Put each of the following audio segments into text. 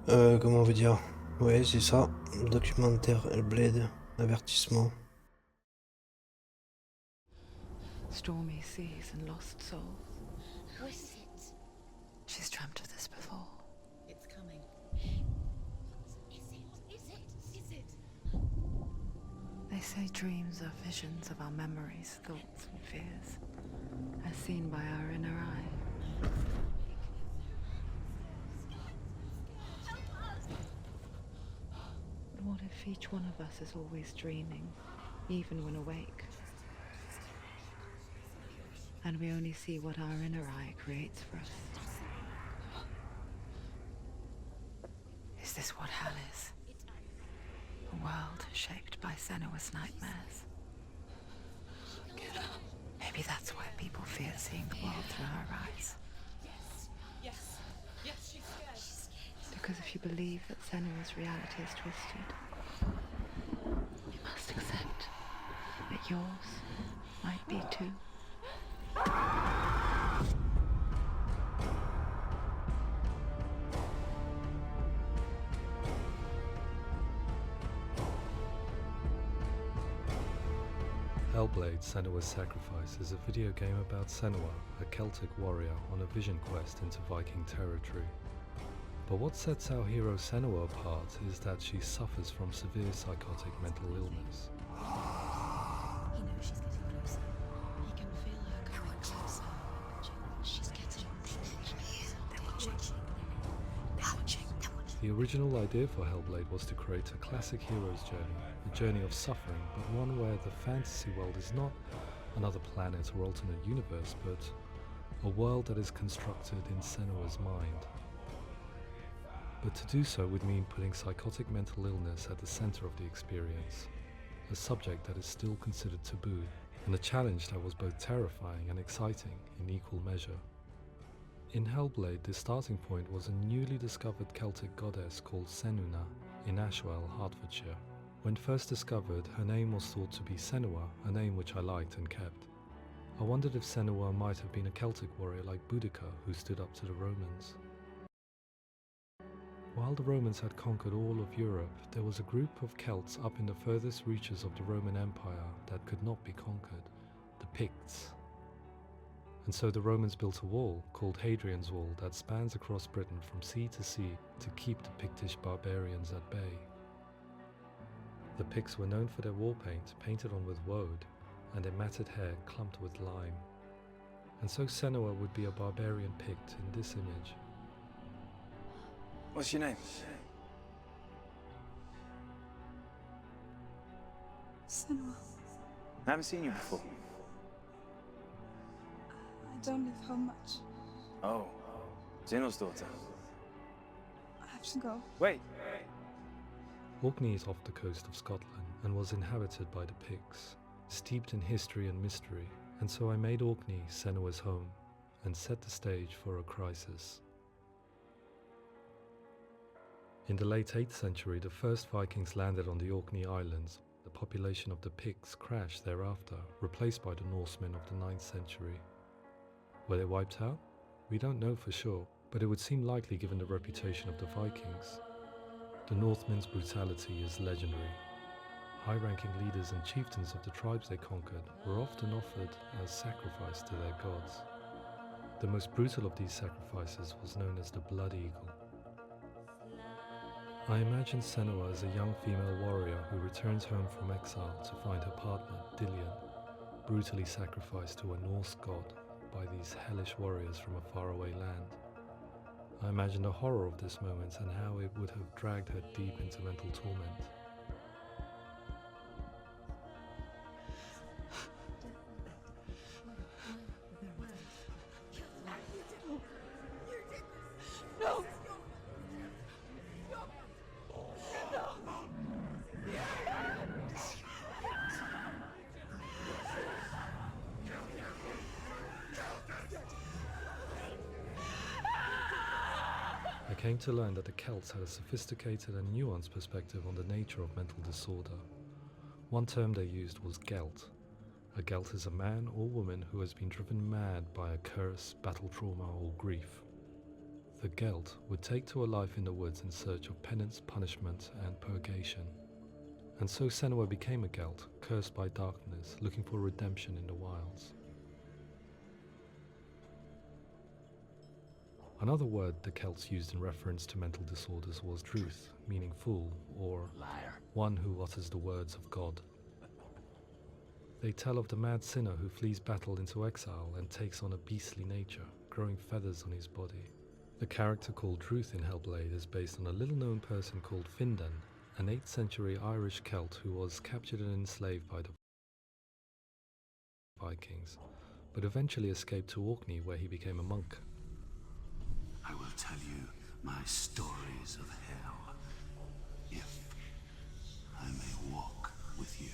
Comment on veut dire? Ouais, c'est ça. Documentaire Hellblade, avertissement. Stormy seas and lost souls. What is it? She's dreamt of this before. It's coming. Is it? They say dreams are visions of our memories, thoughts and fears, as seen by our inner eye. But what if each one of us is always dreaming, even when awake? And we only see what our inner eye creates for us. Is this what hell is? A world shaped by Senua's nightmares. Maybe that's why people fear seeing the world through her eyes. Yes, she's scared. Because if you believe that Senua's reality is twisted, you must accept that yours might be too. Hellblade: Senua's Sacrifice is a video game about Senua, a Celtic warrior on a vision quest into Viking territory. But what sets our hero Senua apart is that she suffers from severe psychotic mental illness. He knows she's getting closer. He can feel her coming closer. She's getting The original idea for Hellblade was to create a classic hero's journey, a journey of suffering, but one where the fantasy world is not another planet or alternate universe, but a world that is constructed in Senua's mind. But to do so would mean putting psychotic mental illness at the center of the experience, a subject that is still considered taboo, and a challenge that was both terrifying and exciting in equal measure. In Hellblade, the starting point was a newly discovered Celtic goddess called Senuna in Ashwell, Hertfordshire. When first discovered, her name was thought to be Senua, a name which I liked and kept. I wondered if Senua might have been a Celtic warrior like Boudica who stood up to the Romans. While the Romans had conquered all of Europe, there was a group of Celts up in the furthest reaches of the Roman Empire that could not be conquered, the Picts. And so the Romans built a wall, called Hadrian's Wall, that spans across Britain from sea to sea to keep the Pictish barbarians at bay. The Picts were known for their war paint, painted on with woad, and their matted hair clumped with lime. And so Senua would be a barbarian Pict in this image. What's your name? Senua, I haven't seen you before. I don't live home much. Oh, Zeno's daughter. I have to go. Wait. Orkney is off the coast of Scotland and was inhabited by the Picts, steeped in history and mystery, and so I made Orkney Senua's home and set the stage for a crisis. In the late 8th century, the first Vikings landed on the Orkney Islands. The population of the Picts crashed thereafter, replaced by the Norsemen of the 9th century. Were they wiped out? We don't know for sure, but it would seem likely given the reputation of the Vikings. The Northmen's brutality is legendary. High-ranking leaders and chieftains of the tribes they conquered were often offered as sacrifice to their gods. The most brutal of these sacrifices was known as the Blood Eagle. I imagine Senua as a young female warrior who returns home from exile to find her partner, Dillion, brutally sacrificed to a Norse god by these hellish warriors from a faraway land. I imagine the horror of this moment and how it would have dragged her deep into mental torment. No! I came to learn that the Celts had a sophisticated and nuanced perspective on the nature of mental disorder. One term they used was gelt. A gelt is a man or woman who has been driven mad by a curse, battle trauma, or grief. the Gelt, would take to a life in the woods in search of penance, punishment, and purgation. And so Senua became a Gelt, cursed by darkness, looking for redemption in the wilds. Another word the Celts used in reference to mental disorders was druth, meaning fool, or liar, one who utters the words of God. They tell of the mad sinner who flees battle into exile and takes on a beastly nature, growing feathers on his body. The character called Druth in Hellblade is based on a little-known person called Fifine, an 8th century Irish Celt who was captured and enslaved by the Vikings, but eventually escaped to Orkney where he became a monk. I will tell you my stories of hell, if I may walk with you.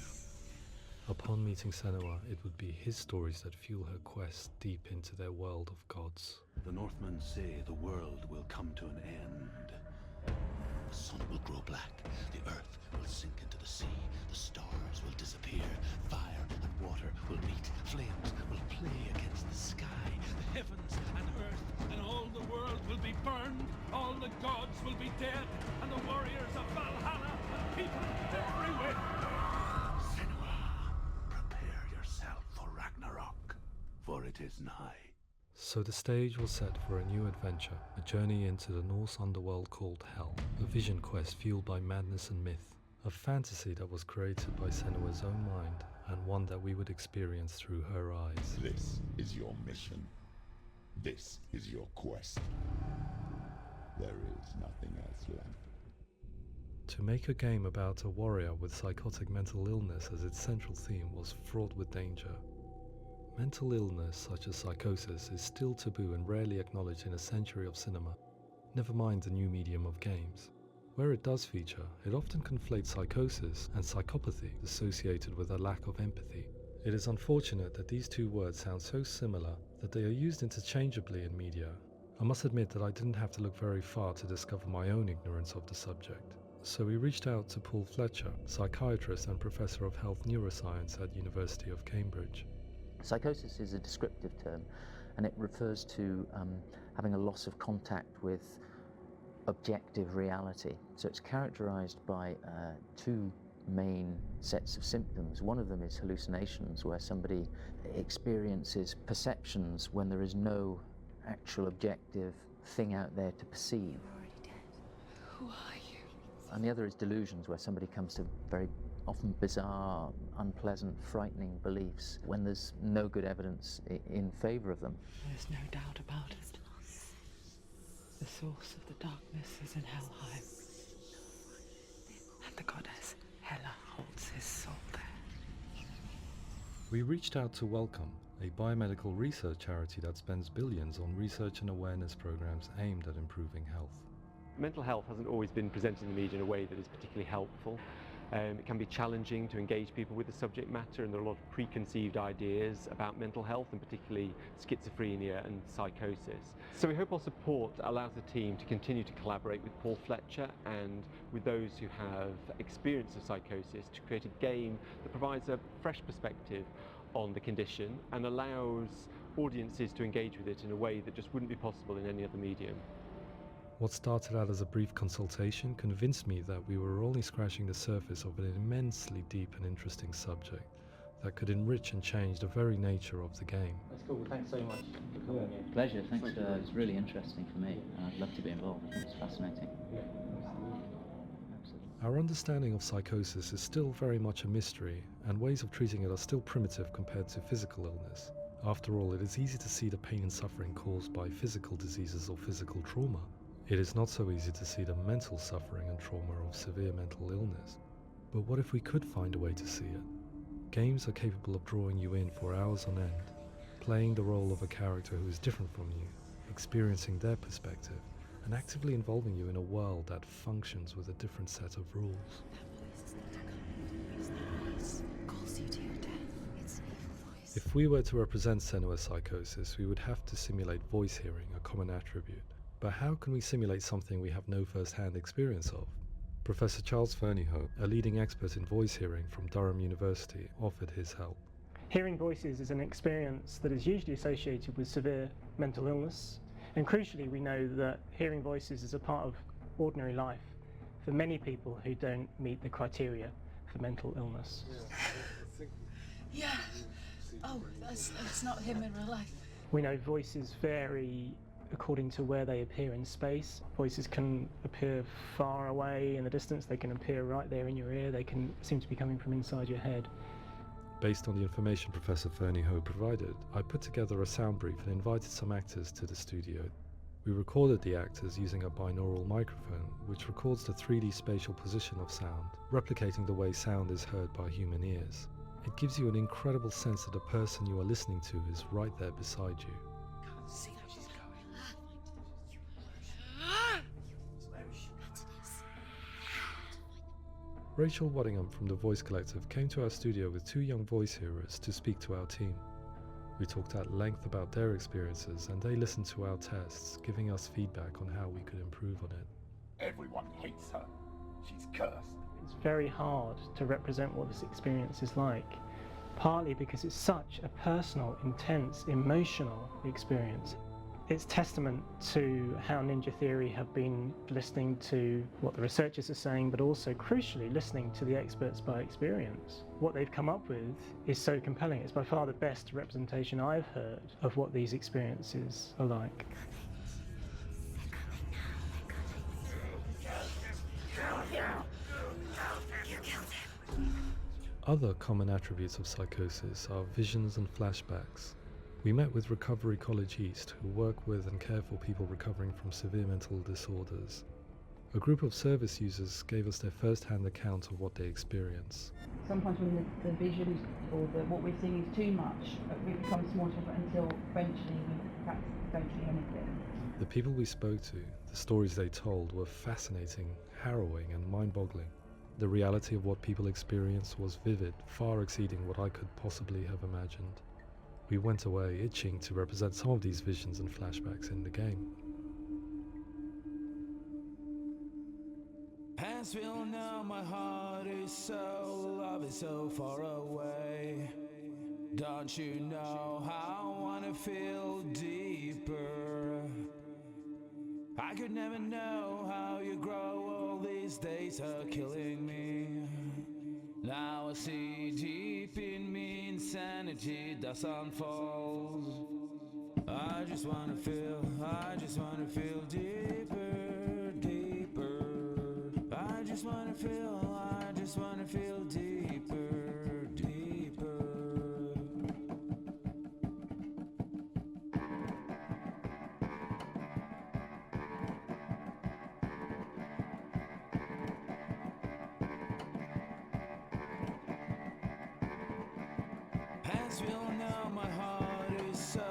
Upon meeting Senua, it would be his stories that fuel her quest deep into their world of gods. The Northmen say the world will come to an end. The sun will grow black, the earth will sink into the sea, the stars will disappear, fire and water will meet, flames will play against the sky, the heavens and earth and all the world will be burned, all the gods will be dead, and the warriors of Valhalla and people everywhere. Senua, prepare yourself for Ragnarok, for it is nigh. So the stage was set for a new adventure, a journey into the Norse underworld called Hell, a vision quest fueled by madness and myth, a fantasy that was created by Senua's own mind, and one that we would experience through her eyes. This is your mission. This is your quest. There is nothing else left. To make a game about a warrior with psychotic mental illness as its central theme was fraught with danger. Mental illness such as psychosis is still taboo and rarely acknowledged in a century of cinema, never mind the new medium of games. Where it does feature, it often conflates psychosis and psychopathy associated with a lack of empathy. It is unfortunate that these two words sound so similar that they are used interchangeably in media. I must admit that I didn't have to look very far to discover my own ignorance of the subject. So we reached out to Paul Fletcher, psychiatrist and professor of health neuroscience at University of Cambridge. Psychosis is a descriptive term, and it refers to having a loss of contact with objective reality. So it's characterized by two main sets of symptoms. One of them is hallucinations, where somebody experiences perceptions when there is no actual objective thing out there to perceive. You're already dead. Who are you? And the other is delusions, where somebody comes to very often bizarre, unpleasant, frightening beliefs when there's no good evidence in favor of them. There's no doubt about it. The source of the darkness is in Helheim, and the goddess Hela holds his soul there. We reached out to Welcome, a biomedical research charity that spends billions on research and awareness programs aimed at improving health. Mental health hasn't always been presented in the media in a way that is particularly helpful. It can be challenging to engage people with the subject matter, and there are a lot of preconceived ideas about mental health, and particularly schizophrenia and psychosis. So we hope our support allows the team to continue to collaborate with Paul Fletcher and with those who have experience of psychosis to create a game that provides a fresh perspective on the condition and allows audiences to engage with it in a way that just wouldn't be possible in any other medium. What started out as a brief consultation convinced me that we were only scratching the surface of an immensely deep and interesting subject that could enrich and change the very nature of the game. That's cool. Thanks so much for coming. Pleasure. Thanks. It's really interesting for me. I'd love to be involved. I think it's fascinating. Absolutely. Our understanding of psychosis is still very much a mystery, and ways of treating it are still primitive compared to physical illness. After all, it is easy to see the pain and suffering caused by physical diseases or physical trauma. It is not so easy to see the mental suffering and trauma of severe mental illness. But what if we could find a way to see it? Games are capable of drawing you in for hours on end, playing the role of a character who is different from you, experiencing their perspective, and actively involving you in a world that functions with a different set of rules. Calls you to your death. It's an evil voice. If we were to represent Senua's psychosis, we would have to simulate voice hearing, a common attribute. But how can we simulate something we have no first-hand experience of? Professor Charles Fernyhough, a leading expert in voice hearing from Durham University, offered his help. Hearing voices is an experience that is usually associated with severe mental illness. And crucially, we know that hearing voices is a part of ordinary life for many people who don't meet the criteria for mental illness. Yeah. Oh, that's not him in real life. We know voices vary according to where they appear in space. Voices can appear far away in the distance, they can appear right there in your ear, they can seem to be coming from inside your head. Based on the information Professor Fernie Ho provided, I put together a sound brief and invited some actors to the studio. We recorded the actors using a binaural microphone, which records the 3D spatial position of sound, replicating the way sound is heard by human ears. It gives you an incredible sense that the person you are listening to is right there beside you. Can't see how she's going. Rachel Waddingham from the Voice Collective came to our studio with 2 young voice hearers to speak to our team. We talked at length about their experiences and they listened to our tests, giving us feedback on how we could improve on it. Everyone hates her. She's cursed. It's very hard to represent what this experience is like, partly because it's such a personal, intense, emotional experience. It's testament to how Ninja Theory have been listening to what the researchers are saying, but also crucially listening to the experts by experience. What they've come up with is so compelling. It's by far the best representation I've heard of what these experiences are like. Other common attributes of psychosis are visions and flashbacks. We met with Recovery College East, who work with and care for people recovering from severe mental disorders. A group of service users gave us their first-hand account of what they experience. Sometimes when the visions or what we're seeing is too much, it becomes more difficult until eventually we perhaps don't see anything. The people we spoke to, the stories they told, were fascinating, harrowing and mind-boggling. The reality of what people experienced was vivid, far exceeding what I could possibly have imagined. We went away itching to represent some of these visions and flashbacks in the game. Hands will know my heart is so, love is so far away. Don't you know how I wanna feel deeper? I could never know how you grow, all these days are killing me. Now I see deep in me insanity does unfold. I just wanna feel deeper, deeper. I just wanna feel deeper, deeper. Hands will know my heart is so,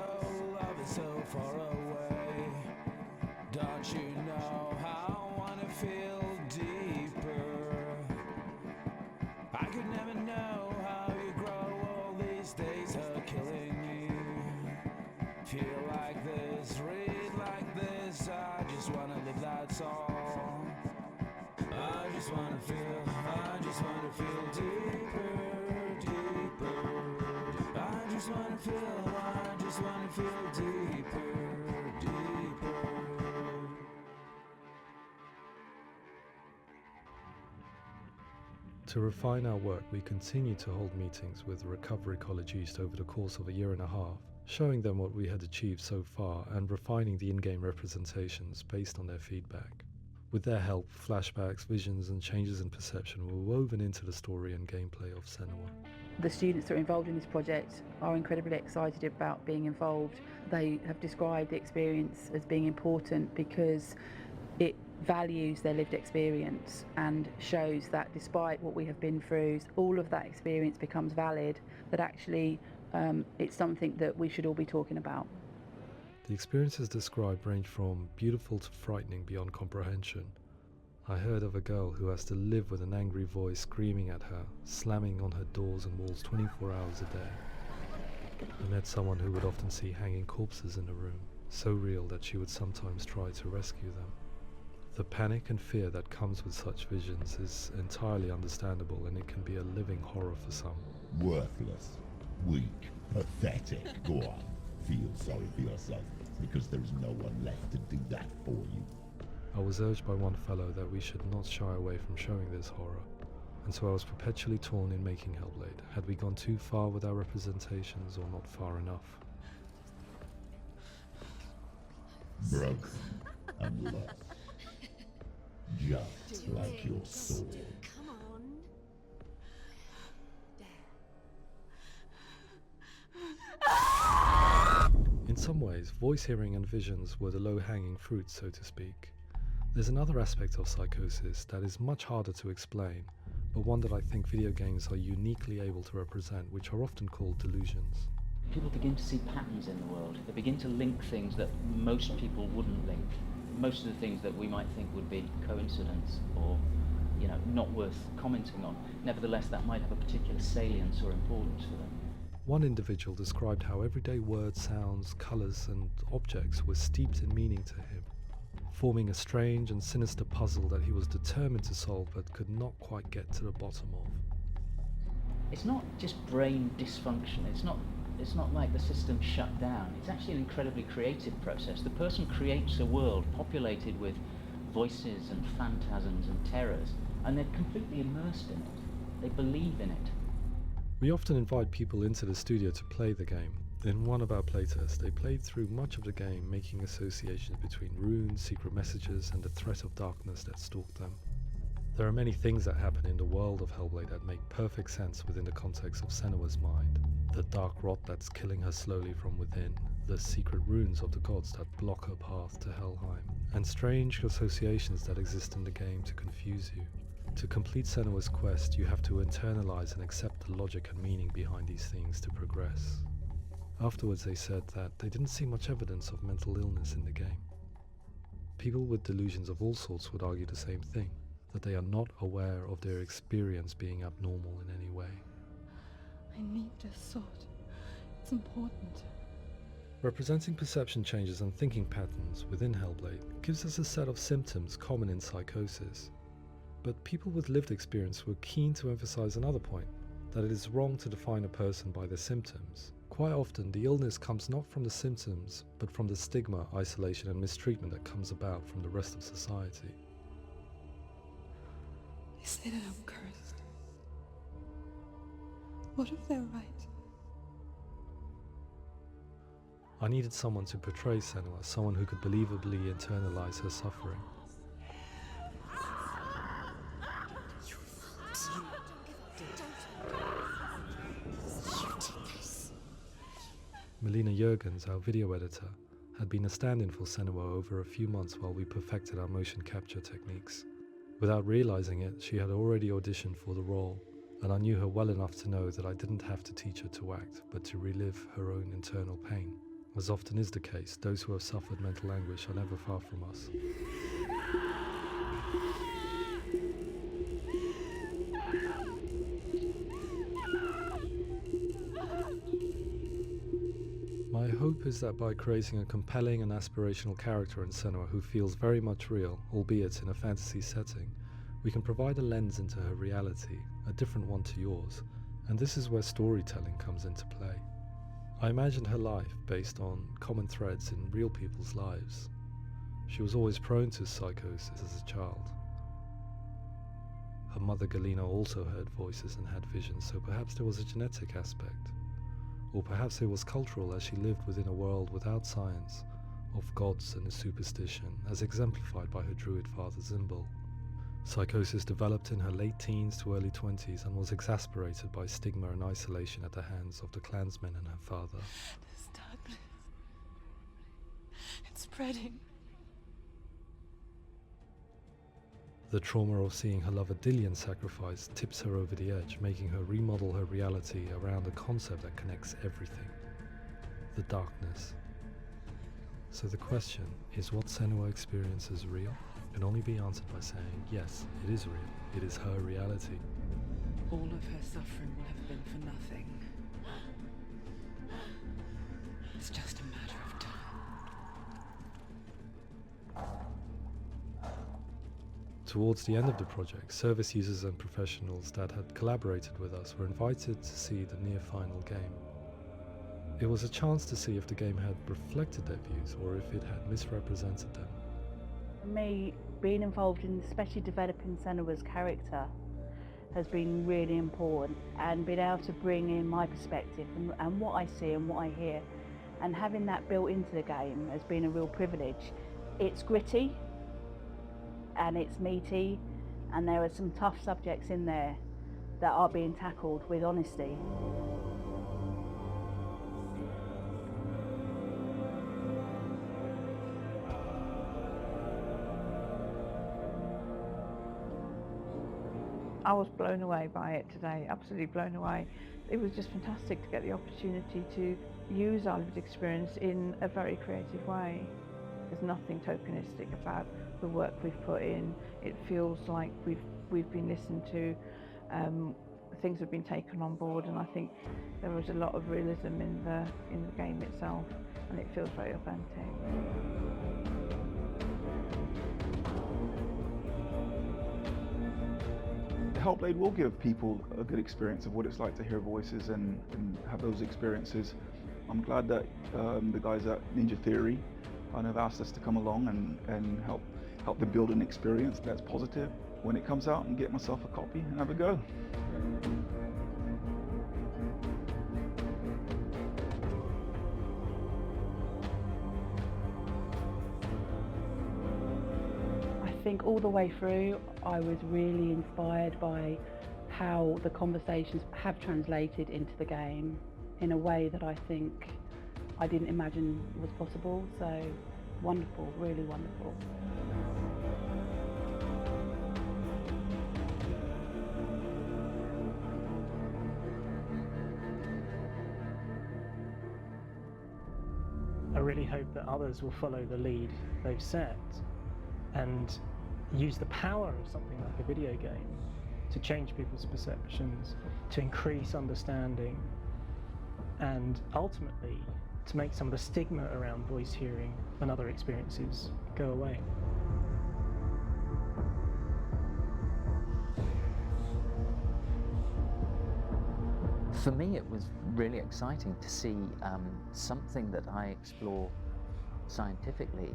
love is so far away. Don't you know how I wanna feel deeper? I could never know how you grow, all these days are killing me. Feel like this, read like this, I just wanna live, that's all. I just wanna feel deeper, deeper. I just wanna feel deeper, deeper. To refine our work, we continue to hold meetings with Recovery College East over the course of a year and a half, showing them what we had achieved so far and refining the in-game representations based on their feedback. With their help, flashbacks, visions and changes in perception were woven into the story and gameplay of Senua. The students that are involved in this project are incredibly excited about being involved. They have described the experience as being important because it values their lived experience and shows that despite what we have been through, all of that experience becomes valid, that actually it's something that we should all be talking about. The experiences described range from beautiful to frightening beyond comprehension. I heard of a girl who has to live with an angry voice screaming at her, slamming on her doors and walls 24 hours a day. I met someone who would often see hanging corpses in a room, so real that she would sometimes try to rescue them. The panic and fear that comes with such visions is entirely understandable, and it can be a living horror for some. Worthless, weak, pathetic. Go on, feel sorry for yourself. because there's no one left to do that for you. I was urged by one fellow that we should not shy away from showing this horror, and so I was perpetually torn in making Hellblade. Had we gone too far with our representations or not far enough? Broken and lost. Just like your sword. Come on. In some ways, voice hearing and visions were the low-hanging fruit, so to speak. There's another aspect of psychosis that is much harder to explain, but one that I think video games are uniquely able to represent, which are often called delusions. People begin to see patterns in the world. They begin to link things that most people wouldn't link. Most of the things that we might think would be coincidence or, not worth commenting on. Nevertheless, that might have a particular salience or importance for them. One individual described how everyday words, sounds, colours and objects were steeped in meaning to him, forming a strange and sinister puzzle that he was determined to solve but could not quite get to the bottom of. It's not just brain dysfunction. It's not like the system shut down. It's actually an incredibly creative process. The person creates a world populated with voices and phantasms and terrors, and they're completely immersed in it. They believe in it. We often invite people into the studio to play the game. In one of our playtests, they played through much of the game, making associations between runes, secret messages, and the threat of darkness that stalked them. There are many things that happen in the world of Hellblade that make perfect sense within the context of Senua's mind. The dark rot that's killing her slowly from within, the secret runes of the gods that block her path to Helheim, and strange associations that exist in the game to confuse you. To complete Senua's quest, you have to internalize and accept the logic and meaning behind these things to progress. Afterwards they said that they didn't see much evidence of mental illness in the game. People with delusions of all sorts would argue the same thing, that they are not aware of their experience being abnormal in any way. I need this sword. It's important. Representing perception changes and thinking patterns within Hellblade gives us a set of symptoms common in psychosis. But people with lived experience were keen to emphasize another point, that it is wrong to define a person by their symptoms. Quite often, the illness comes not from the symptoms, but from the stigma, isolation and mistreatment that comes about from the rest of society. They say that I'm cursed. What if they're right? I needed someone to portray Senua, someone who could believably internalize her suffering. Melina Jurgens, our video editor, had been a stand-in for Senua over a few months while we perfected our motion capture techniques. Without realizing it, she had already auditioned for the role, and I knew her well enough to know that I didn't have to teach her to act, but to relive her own internal pain. As often is the case, those who have suffered mental anguish are never far from us. My hope is that by creating a compelling and aspirational character in Senua who feels very much real, albeit in a fantasy setting, we can provide a lens into her reality, a different one to yours, and this is where storytelling comes into play. I imagined her life based on common threads in real people's lives. She was always prone to psychosis as a child. Her mother Galina also heard voices and had visions, so perhaps there was a genetic aspect. Or perhaps it was cultural, as she lived within a world without science, of gods and a superstition, as exemplified by her druid father Zimbal. Psychosis developed in her late teens to early 20s and was exacerbated by stigma and isolation at the hands of the clansmen and her father. This darkness. It's spreading. The trauma of seeing her lover Dillian sacrificed tips her over the edge, making her remodel her reality around a concept that connects everything: the darkness. So the question is, what Senua experiences real? Can only be answered by saying, yes, it is real. It is her reality. All of her suffering will have been for nothing. It's just a matter of time. Towards the end of the project, service users and professionals that had collaborated with us were invited to see the near final game. It was a chance to see if the game had reflected their views or if it had misrepresented them. For me, being involved in especially developing Senua's character has been really important, and being able to bring in my perspective and what I see and what I hear, and having that built into the game has been a real privilege. It's gritty and it's meaty, and there are some tough subjects in there that are being tackled with honesty. I was blown away by it today, absolutely blown away. It was just fantastic to get the opportunity to use our lived experience in a very creative way. There's nothing tokenistic about the work we've put in. It feels like we've been listened to, things have been taken on board, and I think there was a lot of realism in the game itself, and it feels very authentic. Hellblade will give people a good experience of what it's like to hear voices and have those experiences. I'm glad that the guys at Ninja Theory have asked us to come along and help them build an experience that's positive when it comes out, and get myself a copy and have a go. I think all the way through I was really inspired by how the conversations have translated into the game in a way that I think I didn't imagine was possible. So wonderful, really wonderful. I really hope that others will follow the lead they've set and use the power of something like a video game to change people's perceptions, to increase understanding, and ultimately to make some of the stigma around voice hearing and other experiences go away. For me, it was really exciting to see something that I explore scientifically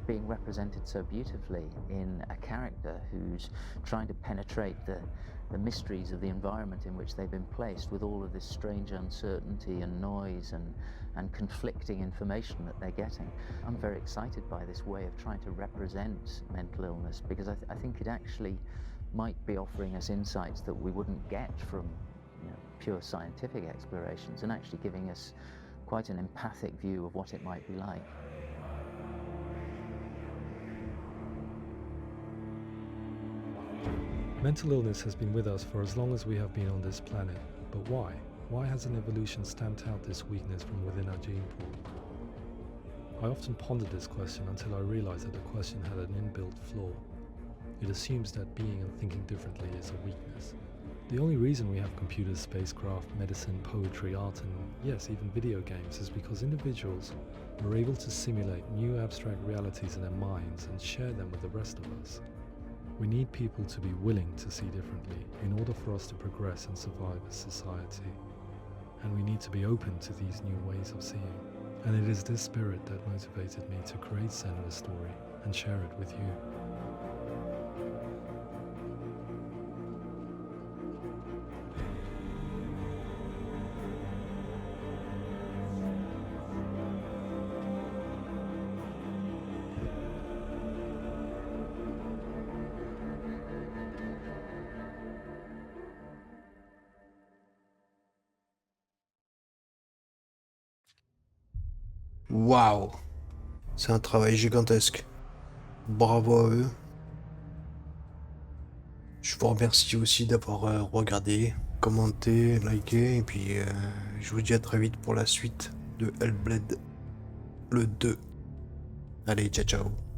being represented so beautifully in a character who's trying to penetrate the mysteries of the environment in which they've been placed, with all of this strange uncertainty and noise and conflicting information that they're getting. I'm very excited by this way of trying to represent mental illness, because I think it actually might be offering us insights that we wouldn't get from pure scientific explorations, and actually giving us quite an empathic view of what it might be like. Mental illness has been with us for as long as we have been on this planet, but why? Why hasn't evolution stamped out this weakness from within our gene pool? I often pondered this question until I realized that the question had an inbuilt flaw. It assumes that being and thinking differently is a weakness. The only reason we have computers, spacecraft, medicine, poetry, art, and yes, even video games is because individuals are able to simulate new abstract realities in their minds and share them with the rest of us. We need people to be willing to see differently in order for us to progress and survive as society. And we need to be open to these new ways of seeing. And it is this spirit that motivated me to create Senua's story and share it with you. Waouh! C'est un travail gigantesque. Bravo à eux. Je vous remercie aussi d'avoir regardé, commenté, liké, et puis je vous dis à très vite pour la suite de Hellblade le 2. Allez, ciao ciao.